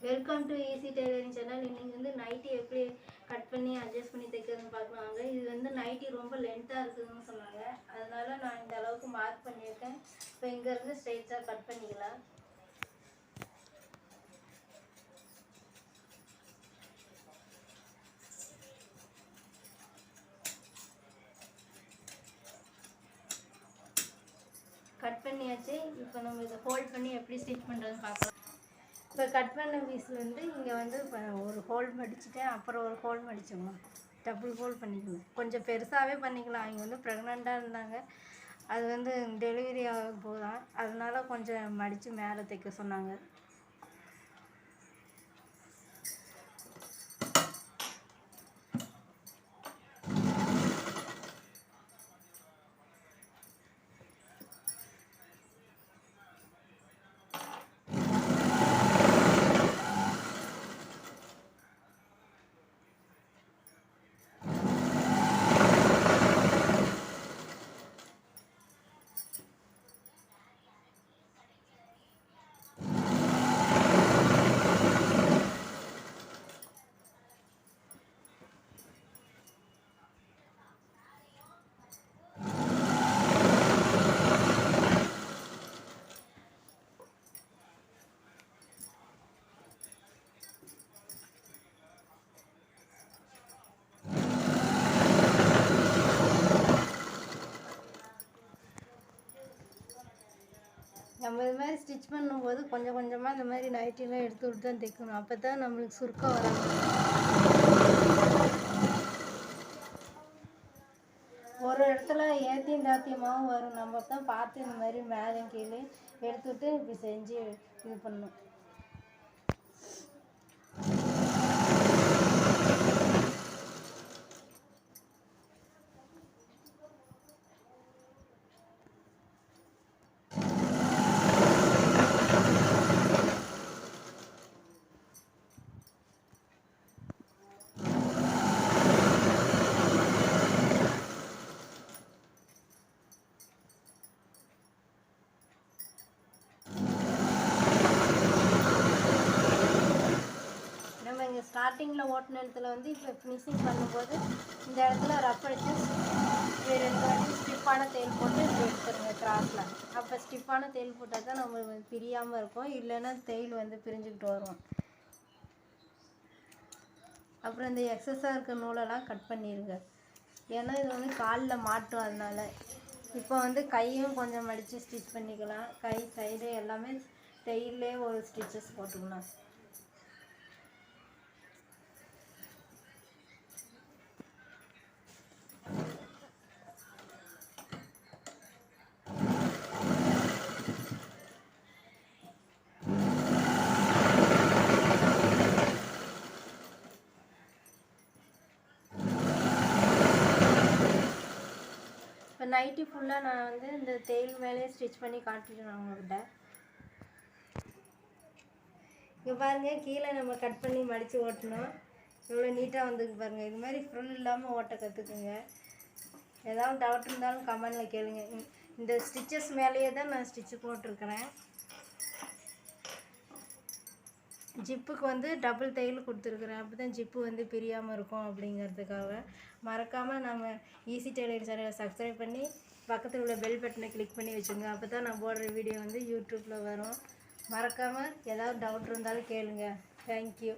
Welcome to easy tailoring channel. இன்றைக்கி வந்து nightie எப்படி கட் பண்ணி அட்ஜஸ்ட் பண்ணி தைக்கிறதுன்னு பார்க்கலாங்க. இது வந்து நைட்டி ரொம்ப லென்த்தாக இருக்குதுன்னு சொன்னாங்க, அதனால் நான் இந்த அளவுக்கு மார்க் பண்ணியிருக்கேன். இப்போ இங்கேருந்து ஸ்ட்ரெயிட்டாக கட் பண்ணிக்கலாம். கட் பண்ணியாச்சு. இப்போ நம்ம இதை ஃபோல்ட் பண்ணி எப்படி ஸ்டிச் பண்ணுறதுன்னு பார்க்கலாம். இப்போ கட் பண்ண பீஸில் வந்து இங்கே வந்து இப்போ ஒரு ஹோல் மடிச்சுட்டேன், அப்புறம் ஒரு ஹோல் மடிச்சோம்மா டபுள் ஹோல் பண்ணிக்கணும். கொஞ்சம் பெருசாகவே பண்ணிக்கலாம். இங்கே வந்து ப்ரெக்னெண்ட்டாக இருந்தாங்க, அது வந்து டெலிவரி ஆக போதான், அதனால கொஞ்சம் மடித்து மேலே தைக்க சொன்னாங்க. நம்ம இது மாதிரி ஸ்டிச் பண்ணும்போது கொஞ்சம் கொஞ்சமாக இந்த மாதிரி நைட்டிலாம் எடுத்து விட்டு தான் தைக்கணும். அப்போ தான் நம்மளுக்கு சுருக்கம் வராது. ஒரு இடத்துல ஏற்றியும் தாத்தியமாகவும் வரும். நம்ம தான் பார்த்து இந்த மாதிரி மேலே கீழே எடுத்துவிட்டு இப்படி செஞ்சு இது பண்ணணும். ஸ்டார்டிங்கில் ஓட்டின இடத்துல வந்து இப்போ ஃபினிஷிங் பண்ணும்போது இந்த இடத்துல ரஃப் அடிச்சு 2 வாட்டி ஸ்டிப்பான தையல் போட்டு இப்படி எடுத்துருங்க கிராஸில். அப்போ ஸ்டிப்பான தையல் போட்டால் தான் நம்ம பிரியாமல் இருக்கும், இல்லைன்னா தையல் வந்து பிரிஞ்சுக்கிட்டு வரும். அப்புறம் இந்த எக்ஸஸாக இருக்க நூலெல்லாம் கட் பண்ணிடுங்க, ஏன்னா இது வந்து காலில் மாட்டும். அதனால இப்போ வந்து கையும் கொஞ்சம் மடித்து ஸ்டிச் பண்ணிக்கலாம். கை சைடு எல்லாமே தையல்லே ஒரு ஸ்டிச்சஸ் போட்டுக்கலாம். இப்போ நைட்டி ஃபுல்லாக நான் வந்து இந்த தையல் மேலே ஸ்டிச் பண்ணி காட்டிட்டேன் உங்கள்கிட்ட. இங்கே பாருங்கள், கீழே நம்ம கட் பண்ணி மடித்து ஓட்டணும், எவ்வளோ நீட்டாக வந்துருக்கு பாருங்கள். இது மாதிரி ஃபுல் இல்லாமல் ஓட்ட கற்றுக்குங்க. ஏதாவது டவுட் இருந்தாலும் கமெண்டில் கேளுங்க. இந்த ஸ்டிச்சஸ் மேலேயே தான் நான் ஸ்டிச்சு போட்டிருக்கிறேன். ஜிப்புக்கு வந்து டபுள் தையல் கொடுத்துருக்குறேன், அப்போ தான் ஜிப்பு வந்து பிரியாமல் இருக்கும் அப்படிங்கிறதுக்காக. மறக்காமல் நம்ம ஈஸி டெய்லரிங் சேனலை சப்ஸ்கிரைப் பண்ணி பக்கத்தில் உள்ள பெல் பட்டனை கிளிக் பண்ணி வச்சுங்க. அப்போ தான் நான் போடுற வீடியோ வந்து யூடியூப்பில் வரும். மறக்காமல் ஏதாவது டவுட் இருந்தாலும் கேளுங்க. தேங்க்யூ.